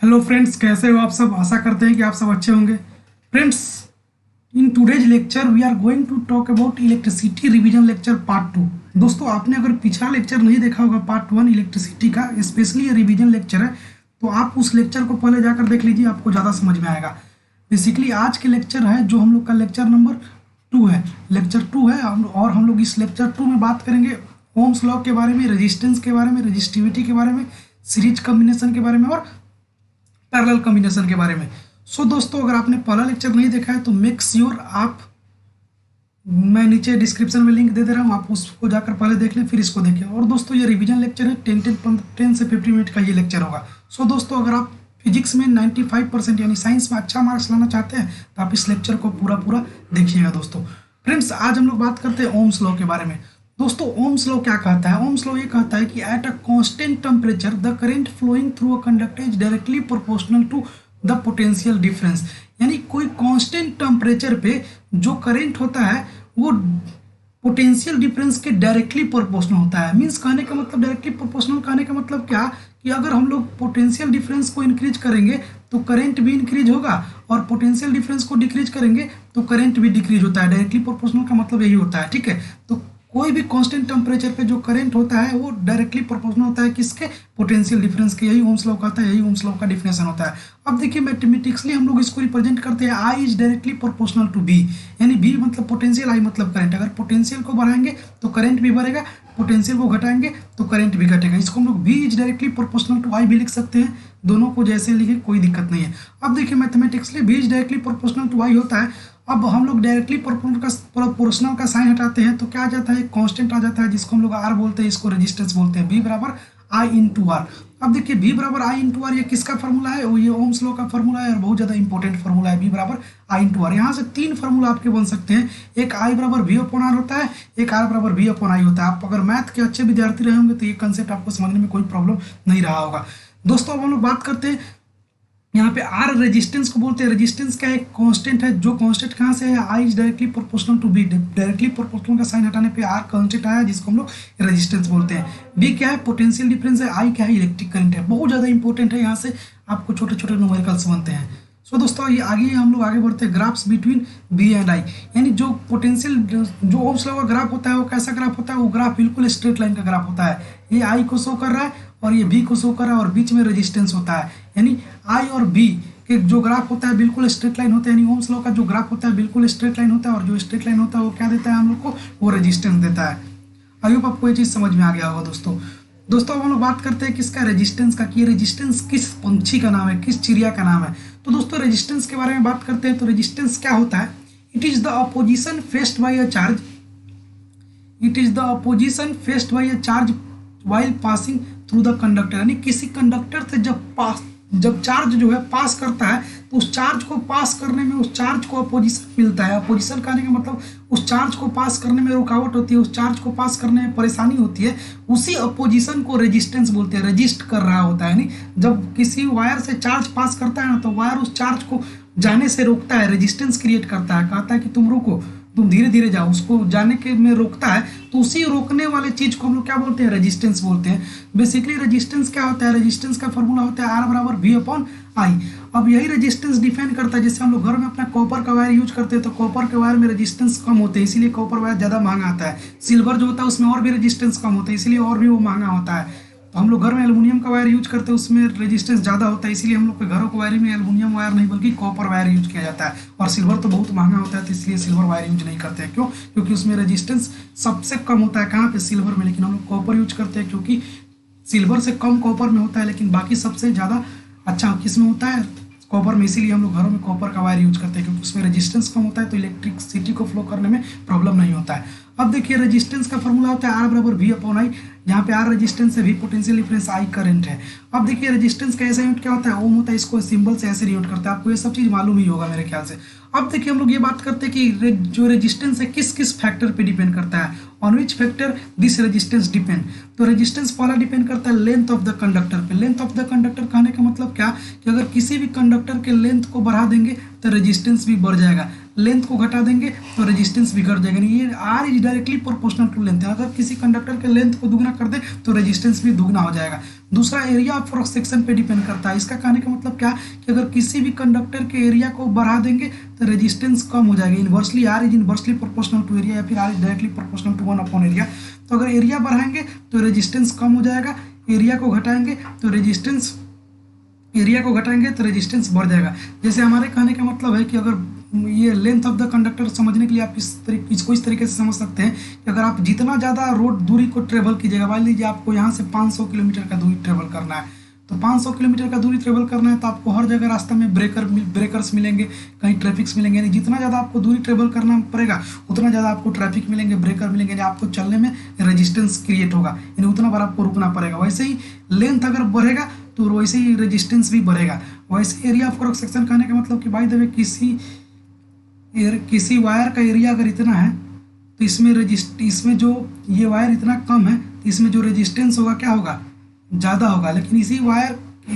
Hello friends, कैसे हो आप सब। आशा करते हैं कि आप सब अच्छे होंगे। Friends, in today's lecture we are going to talk about electricity revision lecture part 2। दोस्तों, आपने अगर पिछला लेक्चर नहीं देखा होगा पार्ट 1 इलेक्ट्रिसिटी का, स्पेशली ये रिवीजन लेक्चर है, तो आप उस लेक्चर को पहले जाकर देख लीजिए, आपको ज़्यादा समझ में आएगा। बेसिकली आज के लेक्चर है जो हम लोग का लेक्चर नंबर 2 है, लेक्चर 2 है। और हम लोग इस लेक्चर 2 में बात करेंगे ओम्स लॉ के बारे में, रेजिस्टेंस के बारे में, रेजिस्टिविटी के बारे में, सीरीज कॉम्बिनेशन के बारे में और पैरेलल कॉम्बिनेशन के बारे में। सो दोस्तों, अगर आपने पहला लेक्चर नहीं देखा है तो मेक श्योर मैं नीचे डिस्क्रिप्शन में लिंक दे दे रहा हूँ, आप उसको जाकर पहले देख लें, फिर इसको देखें। और दोस्तों, ये रिवीजन लेक्चर है, 10 से 50 मिनट का ये लेक्चर होगा। सो दोस्तों, अगर आप फिजिक्स में 95% यानी साइंस में अच्छा मार्क्स लाना चाहते हैं तो आप इस लेक्चर को पूरा देखिएगा। दोस्तों फ्रेंड्स, आज हम लोग बात करते हैं ओम्स लॉ के बारे में। दोस्तों, ओम्स लॉ क्या कहता है? ओम्स लॉ ये कहता है कि at a constant temperature the current flowing through a conductor is directly proportional to the potential difference. यानी कोई कांस्टेंट टेम्परेचर पे जो करंट होता है वो पोटेंशियल डिफरेंस के डायरेक्टली प्रोपोर्शनल होता है। मींस कहने का मतलब, डायरेक्टली प्रोपोर्शनल कहने का मतलब क्या कि अगर हम लोग पोटेंशियल डिफरेंस को इंक्रीज करेंगे तो करंट भी इंक्रीज होगा, और पोटेंशियल डिफरेंस को डिक्रीज करेंगे तो करंट भी डिक्रीज होता है। डायरेक्टली प्रोपोर्शनल का मतलब यही होता है, ठीक है। तो कोई भी कांस्टेंट टेम्परेचर पे जो करंट होता है वो डायरेक्टली प्रोपोर्शनल होता है किसके? पोटेंशियल डिफरेंस के। यही ओम्स लॉ कहता है, यही ओम्स लॉ का डिफिनेशन होता है। अब देखिए, मैथमेटिक्सली हम लोग इसको रिप्रेजेंट करते हैं, I is directly proportional to B. यानी बी मतलब पोटेंशियल, आई मतलब करंट। अगर पोटेंशियल को बढ़ाएंगे तो करंट भी बढ़ेगा, पोटेंशियल को घटाएंगे तो करंट भी घटेगा। इसको हम लोग B is directly proportional to I भी लिख सकते हैं, दोनों को जैसे लिखे कोई दिक्कत नहीं है। अब देखिए, mathematically B is directly proportional to I होता है। अब हम लोग डायरेक्टली प्रोपोर्शनल का साइन हटाते हैं तो क्या आ जाता है? कांस्टेंट आ जाता है, जिसको हम लोग आर बोलते हैं, इसको रेजिस्टेंस बोलते हैं। बी बराबर आई इंटू आर। अब देखिए, बी बराबर आई इंटू आर, ये किसका फॉर्मूला है? ये ओम्स लॉ का फॉर्मूला है, और बहुत ज़्यादा इंपॉर्टेंट फॉर्मूला है। बी बराबर आई इंटू आर। यहाँ से 3 फार्मूला आपके बन सकते हैं। एक आई बराबर वी अपॉन आर होता है, एक आर बराबर वी अपॉन आई होता है। आप अगर मैथ के अच्छे विद्यार्थी रहे होंगे तो ये कंसेप्ट आपको समझने में कोई प्रॉब्लम नहीं रहा होगा। दोस्तों, अब हम लोग बात करते हैं यहाँ पे आर रेजिस्टेंस को बोलते हैं। रेजिस्टेंस क्या है? कांस्टेंट है। जो कांस्टेंट कहाँ से है? I is directly proportional to B. Directly proportional का साइन हटाने पे आर कांस्टेंट आया, जिसको हम लोग रेजिस्टेंस बोलते हैं। बी क्या है? पोटेंशियल डिफरेंस है। आई क्या है? इलेक्ट्रिक करंट है। बहुत ज़्यादा इंपॉर्टेंट है, यहाँ से आपको छोटे छोटे न्यूमेरिकल्स बनते हैं। सो दोस्तों, ये आगे हम लोग आगे बढ़ते हैं। Graphs between V and I, यानी जो पोटेंशियल, जो ओम्स लॉ का ग्राफ होता है वो कैसा ग्राफ होता है? वो ग्राफ बिल्कुल स्ट्रेट लाइन का ग्राफ होता है। ये आई को शो कर रहा है और ये बी को शो कर रहा है, और बीच में रेजिस्टेंस होता है। यानी आई और बी के जो ग्राफ होता है बिल्कुल स्ट्रेट लाइन होता है। यानी ओम्स लॉ का जो ग्राफ होता है बिल्कुल स्ट्रेट लाइन होता है, और जो स्ट्रेट लाइन होता है वो क्या देता है हम लोग को? वो रेजिस्टेंस देता है। आई होप आपको ये चीज़ समझ में आ गया होगा। दोस्तों अब हम लोग बात करते हैं किसका? रेजिस्टेंस का। कि रेजिस्टेंस किस पंछी का नाम है, किस चिड़िया का नाम है। तो दोस्तों, रेजिस्टेंस के बारे में बात करते हैं तो रेजिस्टेंस क्या होता है? It is the opposition faced by a charge. It is the opposition faced by a charge while passing through the conductor. यानी किसी कंडक्टर से जब चार्ज जो है पास करता है तो उस चार्ज को पास करने में उस चार्ज को अपोजिशन मिलता है। अपोजिशन कहने का मतलब उस चार्ज को पास करने में रुकावट होती है, उस चार्ज को पास करने में परेशानी होती है। उसी अपोजिशन को रेजिस्टेंस बोलते हैं। रेजिस्ट कर रहा होता है, यानी जब किसी वायर से चार्ज पास करता है ना तो वायर उस चार्ज को जाने से रोकता है, रेजिस्टेंस क्रिएट करता है, कहता है कि तुम रुको, तुम धीरे धीरे जाओ, उसको जाने के में रोकता है। तो उसी रोकने वाले चीज को हम लोग क्या बोलते हैं? रेजिस्टेंस बोलते हैं। बेसिकली रेजिस्टेंस क्या होता है? रेजिस्टेंस का फॉर्मूला होता है आर बराबर वी अपॉन आई। अब यही रेजिस्टेंस डिफाइन करता है, जैसे हम लोग घर में अपना कॉपर का वायर यूज करते हैं तो कॉपर के वायर में रेजिस्टेंस कम होते हैं, इसीलिए कॉपर वायर ज़्यादा महंगा आता है। सिल्वर जो होता है उसमें और भी रेजिस्टेंस कम होता है, इसलिए और भी वो महंगा होता है। तो हम लोग घर में एल्युमिनियम का वायर यूज करते हैं, उसमें रेजिस्टेंस ज़्यादा होता है, इसीलिए हम लोग के घरों को वायरिंग में एल्युमिनियम वायर नहीं बल्कि कॉपर वायर यूज किया जाता है। और सिल्वर तो बहुत महंगा होता है तो इसलिए सिल्वर वायर यूज नहीं करते हैं। क्यों? क्योंकि उसमें रेजिस्टेंस सबसे कम होता है। कहाँ पे? सिल्वर में। लेकिन हम लोग कॉपर यूज करते हैं क्योंकि सिल्वर से कम कॉपर में होता है, लेकिन बाकी सबसे ज़्यादा अच्छा किस में होता है? कॉपर में। इसीलिए हम लोग घरों में कॉपर का वायर यूज करते हैं, क्योंकि उसमें रेजिस्टेंस कम होता है तो इलेक्ट्रिसिटी को फ्लो करने में प्रॉब्लम नहीं होता है। अब देखिए, रेजिस्टेंस का फॉर्मूला होता है आर बराबर वी अपॉन आई, जहाँ पे आर रेजिस्टेंस है, V potential difference, I current है। अब देखिए, रेजिस्टेंस का ऐसा यूनिट क्या होता है? ओम होता है, इसको सिंबल से ऐसे यूनिट करता है। आपको ये सब चीज़ मालूम ही होगा मेरे ख्याल से। अब देखिए, हम लोग ये बात करते हैं कि जो रेजिस्टेंस है किस किस फैक्टर पे डिपेंड करता है। On which factor this resistance depend. तो रेजिस्टेंस पहला डिपेंड करता है लेंथ ऑफ द कंडक्टर पे। लेंथ ऑफ द कंडक्टर कहने का मतलब क्या कि अगर किसी भी कंडक्टर के लेंथ को बढ़ा देंगे तो रेजिस्टेंस भी बढ़ जाएगा। लेंथ को घटा देंगे तो रेजिस्टेंस भी घट जाएगा। ये R is directly proportional to length है, अगर किसी कंडक्टर के लेंथ को दुगना कर दे तो रेजिस्टेंस भी दुगना हो जाएगा। दूसरा एरिया ऑफ क्रॉस सेक्शन पे डिपेंड करता है। इसका कहने का मतलब क्या कि अगर किसी भी कंडक्टर के एरिया को बढ़ा देंगे तो रेजिस्टेंस कम हो जाएगा। Inversely R is inversely proportional to area या फिर R is directly proportional to 1 upon area. तो अगर एरिया बढ़ाएंगे तो रेजिस्टेंस कम हो जाएगा, एरिया को घटाएंगे तो रेजिस्टेंस बढ़ जाएगा। जैसे हमारे कहने का मतलब है कि अगर ये लेंथ ऑफ द कंडक्टर समझने के लिए आप इसको इस तरीके से समझ सकते हैं कि अगर आप जितना ज़्यादा रोड दूरी को ट्रेवल कीजिएगा, मान लीजिए आपको यहाँ से 500 किलोमीटर का दूरी ट्रेवल करना है, तो 500 किलोमीटर का दूरी ट्रेवल करना है तो आपको हर जगह रास्ते में ब्रेकर्स मिलेंगे, कहीं ट्रैफिक्स मिलेंगे। यानी जितना ज़्यादा आपको दूरी ट्रेवल करना पड़ेगा उतना ज़्यादा आपको ट्रैफिक मिलेंगे, ब्रेकर मिलेंगे, यानी आपको चलने में रेजिस्टेंस क्रिएट होगा, यानी उतना बार आपको रुकना पड़ेगा। वैसे ही लेंथ अगर बढ़ेगा तो वैसे ही रेजिस्टेंस भी बढ़ेगा। वैसे एरिया ऑफ क्रॉस सेक्शन कहने का मतलब कि बाय द वे किसी वायर का एरिया अगर इतना है तो इसमें जो ये वायर इतना कम है तो इसमें जो रेजिस्टेंस होगा क्या होगा, ज़्यादा होगा। लेकिन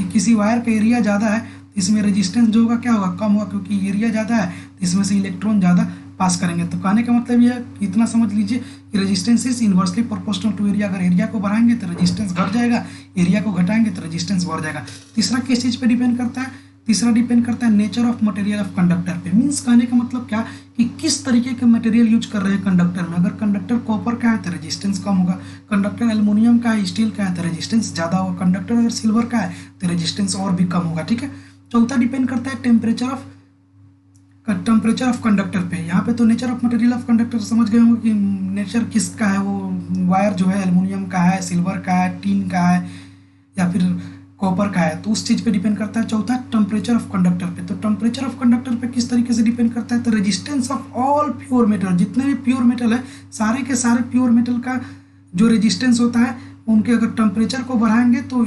किसी वायर का एरिया ज़्यादा है तो इसमें रेजिस्टेंस जो होगा क्या होगा, कम होगा, क्योंकि एरिया ज़्यादा है तो इसमें से इलेक्ट्रॉन ज़्यादा पास करेंगे। तो कहने का मतलब यह इतना समझ लीजिए कि resistance is inversely proportional to area. अगर एरिया को बढ़ाएंगे तो रेजिस्टेंस घट जाएगा, एरिया को घटाएंगे तो रेजिस्टेंस बढ़ जाएगा। तीसरा किस चीज़ पे डिपेंड करता है, तीसरा डिपेंड करता है nature of material of conductor पे। मीन्स कहने का मतलब क्या कि किस तरीके के मटेरियल यूज कर रहे हैं कंडक्टर में। अगर कंडक्टर कॉपर का है तो रेजिस्टेंस कम होगा, कंडक्टर एल्युमिनियम का है, स्टील का है तो रेजिस्टेंस ज़्यादा होगा, कंडक्टर अगर सिल्वर का है तो रेजिस्टेंस और भी कम होगा। ठीक है। चौथा डिपेंड करता है टेम्परेचर ऑफ कंडक्टर पे। यहाँ पे तो nature of material of conductor समझ गए होंगे कि नेचर किसका है, वो वायर जो है एल्युमिनियम का है, सिल्वर का है, टीन का है या फिर कॉपर का है, तो उस चीज़ पे डिपेंड करता है। चौथा टेम्परेचर ऑफ कंडक्टर पे। तो टेम्परेचर ऑफ कंडक्टर पे किस तरीके से डिपेंड करता है, तो resistance of all pure metal, जितने भी प्योर मेटल है सारे के सारे प्योर मेटल का जो रेजिस्टेंस होता है उनके अगर टेम्परेचर को बढ़ाएंगे तो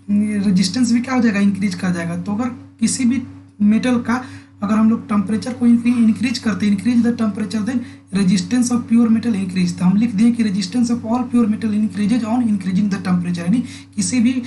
रेजिस्टेंस भी क्या हो जाएगा, इंक्रीज कर जाएगा। तो अगर किसी भी मेटल का अगर हम लोग टेम्परेचर को इंक्रीज करते हैं, increase the temperature then resistance of pure metal increase, तो हम लिख दें कि resistance of all pure metal increases on increasing the temperature. यानी किसी भी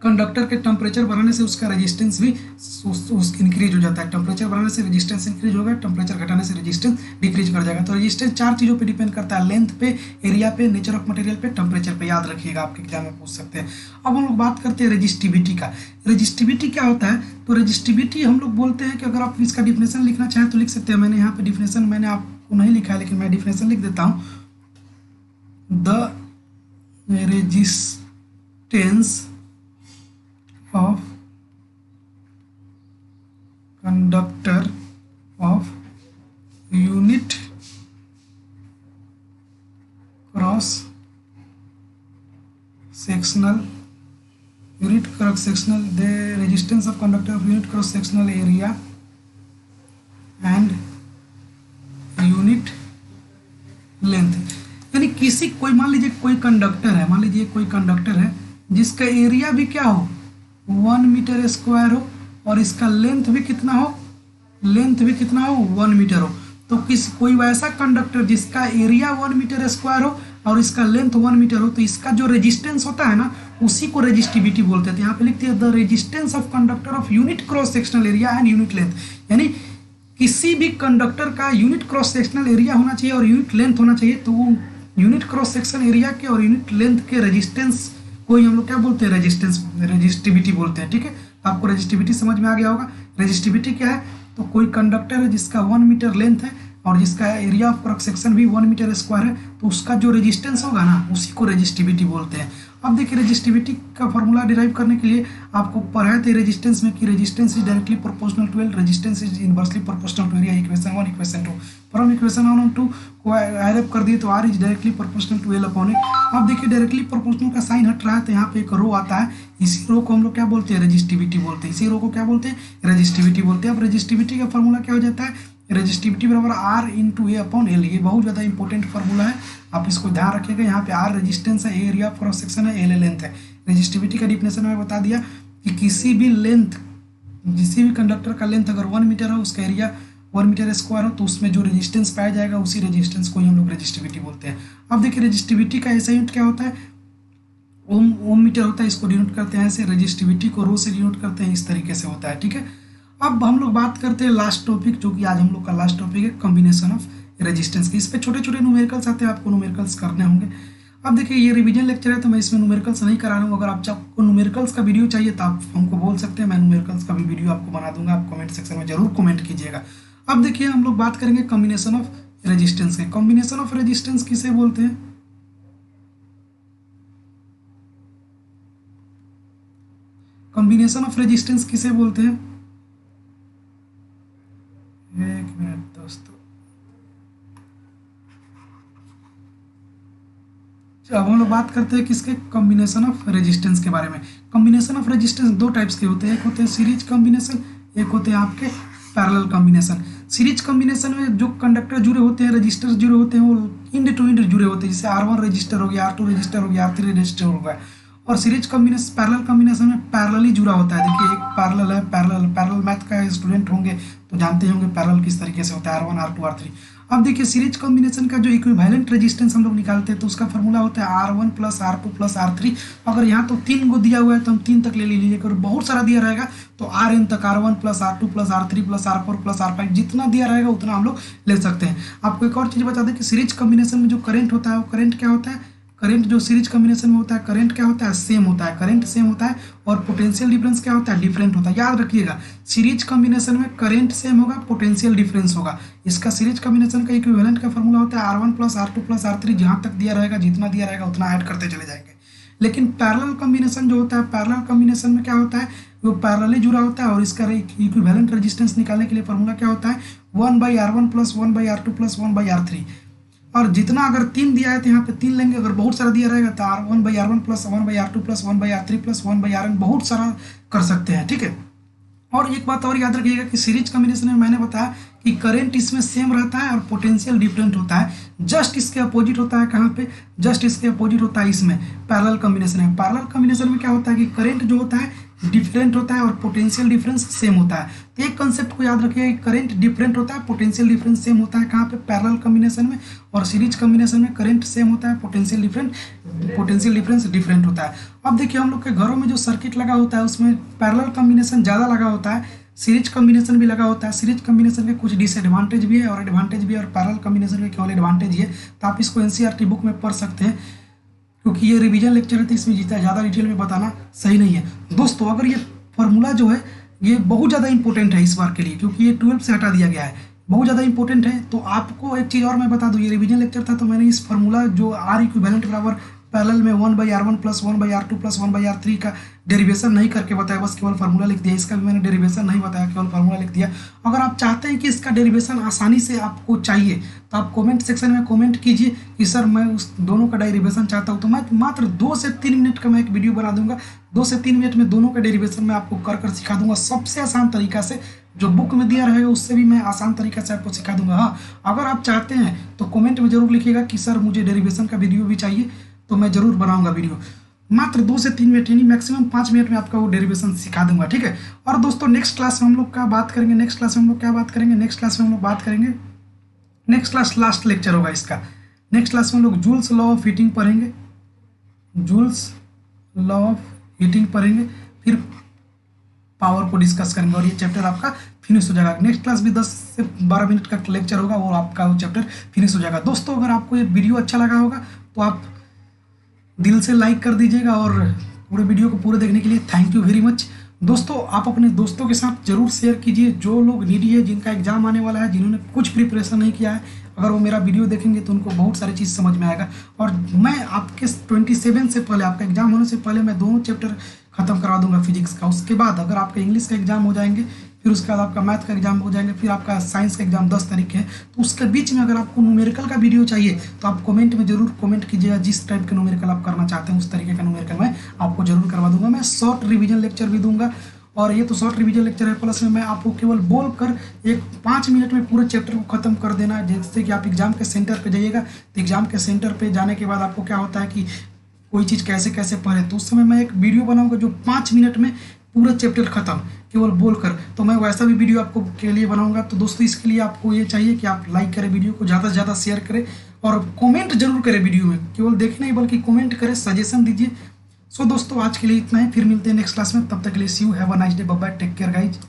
कंडक्टर के टेम्परेचर बढ़ाने से उसका रेजिस्टेंस भी इंक्रीज हो जाता है। टेम्परेचर बढ़ाने से रेजिस्टेंस इंक्रीज होगा, टेम्परेचर घटाने से रेजिस्टेंस डिक्रीज कर जाएगा। तो रेजिस्टेंस चार चीज़ों पे डिपेंड करता है, लेंथ पे, एरिया पे, नेचर ऑफ मटेरियल पे, टेम्परेचर पे। याद रखिएगा, आपके एग्जाम में पूछ सकते हैं। अब हम लोग बात करते हैं रेजिस्टिविटी का। रेजिस्टिविटी क्या होता है, तो रेजिस्टिविटी हम लोग बोलते हैं कि अगर आप इसका डिफिनेशन लिखना चाहें तो लिख सकते हैं। मैंने यहाँ पे डिफिनेशन मैंने आपको नहीं लिखा है, लेकिन मैं डिफिनेशन लिख देता हूँ। The resistance of conductor of unit cross sectional the resistance of conductor of unit cross sectional area and unit length। यानी कोई मान लीजिए कोई कंडक्टर है जिसका एरिया भी क्या हो 1 मीटर स्क्वायर हो और इसका लेंथ भी कितना हो 1 मीटर हो। तो कोई वैसा कंडक्टर जिसका एरिया 1 मीटर स्क्वायर हो और इसका लेंथ 1 मीटर हो, तो इसका जो रेजिस्टेंस होता है ना उसी को रेजिस्टिविटी बोलते हैं। तो यहाँ पे लिखते हैं the resistance of conductor of unit cross sectional area and unit length. यानी किसी भी कंडक्टर का यूनिट क्रॉस सेक्शनल एरिया होना चाहिए और यूनिट लेंथ होना चाहिए। तो वो यूनिट क्रॉस सेक्शन एरिया के और यूनिट लेंथ के रेजिस्टेंस को ही हम लोग क्या बोलते हैं, रेजिस्टिविटी बोलते हैं। ठीक है, तो आपको रेजिस्टिविटी समझ में आ गया होगा। रेजिस्टिविटी क्या है, तो कोई कंडक्टर है जिसका 1 मीटर लेंथ है और जिसका एरिया ऑफ क्रॉस सेक्शन भी 1 मीटर स्क्वायर है, तो उसका जो रेजिस्टेंस होगा ना उसी को रेजिस्टिविटी बोलते हैं। अब देखिए रेजिस्टिविटी का फॉर्मूला डिराइव करने के लिए आपको पढ़ाए थे रेजिस्टेंस में कि resistance is directly proportional to L, resistance is inversely proportional to area. Equation 1 equation 2 from equation 1 और 2 को ऐड अप कर दिए तो R is directly proportional to L upon A. अब देखिए डायरेक्टली प्रोपोर्शनल का साइन हट रहा है तो यहाँ पे एक रो आता है, इसी रो को हम लोग क्या बोलते हैं, रेजिस्टिविटी बोलते हैं। इसी रो को क्या बोलते हैं, रेजिस्टिविटी बोलते हैं। अब रेजिस्टिविटी का फॉर्मूला क्या हो जाता है, रेजिस्टिविटी बराबर R into A upon L. ये बहुत ज़्यादा इंपॉर्टेंट फार्मूला है, आप इसको ध्यान रखिएगा। यहाँ पे आर रेजिस्टेंस है, एरिया ऑफ क्रॉस सेक्शन है, एल लेंथ है। रेजिस्टिविटी का डिफिनेशन में बता दिया कि किसी भी कंडक्टर का लेंथ अगर 1 मीटर हो, उसका एरिया 1 मीटर स्क्वायर हो, तो उसमें जो रेजिस्टेंस पाया जाएगा उसी रेजिस्टेंस को ही हम लोग रेजिस्टिविटी बोलते हैं। अब देखिए रेजिस्टिविटी का ऐसा यूनिट क्या होता है, ओम मीटर होता है, इसको डिनोट करते हैं ऐसे। रेजिस्टिविटी को रो से डिनोट करते हैं, इस तरीके से होता है। ठीक है, अब हम लोग बात करते हैं लास्ट टॉपिक, जो कि आज हम लोग का लास्ट टॉपिक है कॉम्बिनेशन ऑफ रेजिस्टेंस की। इस पे छोटे छोटे न्यूमेरिकल्स आते हैं, आपको न्यूमेरिकल्स करने होंगे। अब देखिए ये रिवीजन लेक्चर है तो मैं इसमें न्यूमेरिकल्स नहीं करा रहा हूँ। अगर आपको न्यूमेरिकल्स का वीडियो चाहिए तो आप हमको बोल सकते हैं, मैं न्यूमेरिकल्स का भी वीडियो आपको बना दूंगा। आप कमेंट सेक्शन में जरूर कमेंट कीजिएगा। अब देखिए हम लोग बात करेंगे कॉम्बिनेशन ऑफ रेजिस्टेंस के। कॉम्बिनेशन ऑफ रेजिस्टेंस किसे बोलते हैं? कॉम्बिनेशन ऑफ रेजिस्टेंस किसे बोलते हैं? एक मिनट दोस्तों, अब हम लोग बात करते हैं किसके? कॉम्बिनेशन ऑफ रेजिस्टेंस के बारे में। कॉम्बिनेशन ऑफ रेजिस्टेंस दो टाइप्स के होते हैं, एक होते हैं सीरीज कॉम्बिनेशन, एक होते हैं आपके पैरेलल कॉम्बिनेशन। सीरीज कॉम्बिनेशन में जो कंडक्टर जुड़े होते हैं, रजिस्टर जुड़े होते हैं, वो इंड टू इंड जुड़े होते हैं। जैसे R1 रजिस्टर हो गया, R2 रजिस्टर हो गया, R3 रजिस्टर हो गया। और सीरीज कॉम्बिनेशन पैरेलल कॉम्बिनेशन में पैरेलली जुड़ा होता है। देखिए एक पैरेलल है, पैरेलल मैथ का स्टूडेंट होंगे तो जानते होंगे पैरेलल किस तरीके से होता है, R1 R2 R3। अब देखिए सीरीज कॉम्बिनेशन का जो इक्विवेलेंट रेजिस्टेंस हम लोग निकालते हैं तो उसका फॉर्मूला होता है R1 plus R2 plus R3। अगर यहाँ तो 3 को दिया हुआ है तो हम 3 तक ले लीजिए। अगर बहुत सारा दिया रहेगा तो Rn तक, R1 plus R2 plus R3 plus R4 plus R5, जितना दिया रहेगा उतना हम लोग ले सकते हैं। आपको एक और चीज़ बता दें कि सीरीज कॉम्बिनेशन में जो करंट होता है वो करंट क्या होता है? करंट जो सीरीज कॉम्बिनेशन में होता है करंट क्या होता है? सेम होता है। करंट सेम होता है और पोटेंशियल डिफरेंस क्या होता है? डिफरेंट होता है। याद रखिएगा सीरीज कॉम्बिनेशन में करंट सेम होगा, पोटेंशियल डिफरेंस होगा। इसका सीरीज कॉम्बिनेशन का इक्विवेलेंट का फॉर्मूला होता है R1 plus R2 plus R3। जहाँ तक दिया रहेगा, जितना दिया रहेगा उतना ऐड करते चले जाएंगे। लेकिन पैरेलल कॉम्बिनेशन जो होता है, पैरेलल कॉम्बिनेशन में क्या होता है? वो पैरेलली जुड़ा होता है और इसका इक्विवेलेंट रेजिस्टेंस निकालने के लिए फॉर्मूला क्या होता है? 1/R1 plus 1/R2 plus 1/R3। और जितना अगर 3 दिया है तो यहाँ पे 3 लेंगे। अगर बहुत सारा दिया रहेगा तो R1/R1 plus 1/R2 plus 1/R3 plus 1/Rn बहुत सारा कर सकते हैं, ठीक है। और एक बात और याद रखिएगा कि सीरीज कॉम्बिनेशन में मैंने बताया कि करंट इसमें सेम रहता है और पोटेंशियल डिफरेंट होता है। जस्ट इसके अपोजिट होता है, कहाँ पे? जस्ट इसके अपोजिट होता है इसमें पैरेलल कॉम्बिनेशन में। पैरेलल कॉम्बिनेशन में क्या होता है कि करंट जो होता है डिफरेंट होता है और पोटेंशियल डिफरेंस सेम होता है। तो एक कंसेप्ट को याद रखिए, करंट डिफरेंट होता है, पोटेंशियल डिफरेंस सेम होता है। कहाँ पे? पैरेलल कॉम्बिनेशन में। और सीरीज कॉम्बिनेशन में करंट सेम होता है, पोटेंशियल डिफरेंस डिफरेंट होता है। अब देखिए हम लोग के घरों में जो सर्किट लगा होता है उसमें पैरेलल कॉम्बिनेशन ज़्यादा लगा होता है, सीरीज कॉम्बिनेशन भी लगा होता है। सीरीज कॉम्बिनेशन के कुछ डिसएडवांटेज भी है और एडवांटेज भी है, और पैरेलल कॉम्बिनेशन के केवल एडवांटेज ही है। तो आप इसको NCERT बुक में पढ़ सकते हैं, क्योंकि ये रिवीजन लेक्चर है तो इसमें जितना ज़्यादा डिटेल में बताना सही नहीं है। दोस्तों अगर ये फार्मूला जो है ये बहुत ज़्यादा इंपॉर्टेंट है इस बार के लिए, क्योंकि ये 12 से हटा दिया गया है, बहुत ज़्यादा इंपॉर्टेंट है। तो आपको एक चीज़ और मैं बता दूँ, ये रिवीजन लेक्चर था तो मैंने इस फार्मूला जो R इक्विवेलेंट बराबर पैरेलल में 1/R1 plus 1/R2 plus 1/R3 का डेरिवेशन नहीं करके बताया, बस केवल फार्मूला लिख दिया। इसका भी मैंने डेरिवेशन नहीं बताया, केवल फार्मूला लिख दिया। अगर आप चाहते हैं कि इसका डेरिवेशन आसानी से आपको चाहिए तो आप कमेंट सेक्शन में कमेंट कीजिए कि सर मैं उस दोनों का डेरिवेशन चाहता हूँ, तो मैं मात्र 2 से 3 मिनट का मैं एक वीडियो बना दूंगा। 2 से 3 मिनट में दोनों का डेरिवेशन मैं आपको कर सिखा दूंगा, सबसे आसान तरीका से। जो बुक में दिया रहेगा उससे भी मैं आसान तरीका से आपको सिखा दूंगा। हाँ, अगर आप चाहते हैं तो कमेंट में जरूर लिखिएगा कि सर मुझे डेरिवेशन का वीडियो भी चाहिए, तो मैं जरूर बनाऊंगा वीडियो। मात्र 2 से 3 मिनट यानी मैक्सिमम 5 मिनट में आपका वो डेरिवेशन सिखा दूंगा, ठीक है। और दोस्तों नेक्स्ट क्लास में हम लोग क्या बात करेंगे? नेक्स्ट क्लास में हम लोग बात करेंगे, नेक्स्ट क्लास लास्ट लेक्चर होगा इसका। नेक्स्ट क्लास में हम लोग जूल्स लॉ ऑफ हीटिंग पढ़ेंगे, जूल्स लॉ ऑफ हीटिंग पढ़ेंगे, फिर पावर को डिस्कस करेंगे और ये चैप्टर आपका फिनिश हो जाएगा। नेक्स्ट क्लास भी 10 से 12 मिनट का लेक्चर होगा और आपका वो चैप्टर फिनिश हो जाएगा। दोस्तों अगर आपको ये वीडियो अच्छा लगा होगा तो आप दिल से लाइक कर दीजिएगा, और पूरे वीडियो को पूरे देखने के लिए थैंक यू वेरी मच। दोस्तों आप अपने दोस्तों के साथ जरूर शेयर कीजिए, जो लोग नीडी है, जिनका एग्जाम आने वाला है, जिन्होंने कुछ प्रिपरेशन नहीं किया है, अगर वो मेरा वीडियो देखेंगे तो उनको बहुत सारी चीज़ समझ में आएगा। और मैं आपके 27 से पहले, आपका एग्जाम होने से पहले मैं दोनों चैप्टर खत्म करा दूंगा फिजिक्स का। उसके बाद अगर आपका इंग्लिश का एग्जाम हो जाएंगे, फिर उसके बाद आपका मैथ का एग्जाम हो जाएंगे, फिर आपका साइंस का एग्जाम 10 तारीख है। तो उसके बीच में अगर आपको न्यूमेरिकल का वीडियो चाहिए तो आप कमेंट में जरूर कमेंट कीजिएगा, जिस टाइप के न्यूमेरिकल आप करना चाहते हैं उस तरीके का न्यूमेरिकल मैं आपको जरूर करवा दूंगा। मैं शॉर्ट रिवीजन लेक्चर भी दूंगा, और ये तो शॉर्ट रिवीजन लेक्चर है, प्लस में मैं आपको केवल बोलकर एक 5 मिनट में पूरे चैप्टर को खत्म कर देना है। जैसे कि आप एग्जाम के सेंटर पे जाइएगा तो एग्जाम के सेंटर पे जाने के बाद आपको क्या होता है कि कोई चीज़ कैसे कैसे पढ़े, तो उस समय मैं एक वीडियो बनाऊंगा जो 5 मिनट में पूरा चैप्टर खत्म केवल बोलकर। तो मैं वैसा भी वीडियो आपको के लिए बनाऊंगा। तो दोस्तों इसके लिए आपको ये चाहिए कि आप लाइक करें, वीडियो को ज़्यादा से ज़्यादा शेयर करें और कमेंट जरूर करें वीडियो में, केवल देखना ही बल्कि कमेंट करें, सजेशन दीजिए। सो दोस्तों आज के लिए इतना ही, फिर मिलते हैं नेक्स्ट क्लास में। तब तक के लिए see you, have a nice day, bye bye, take care guys.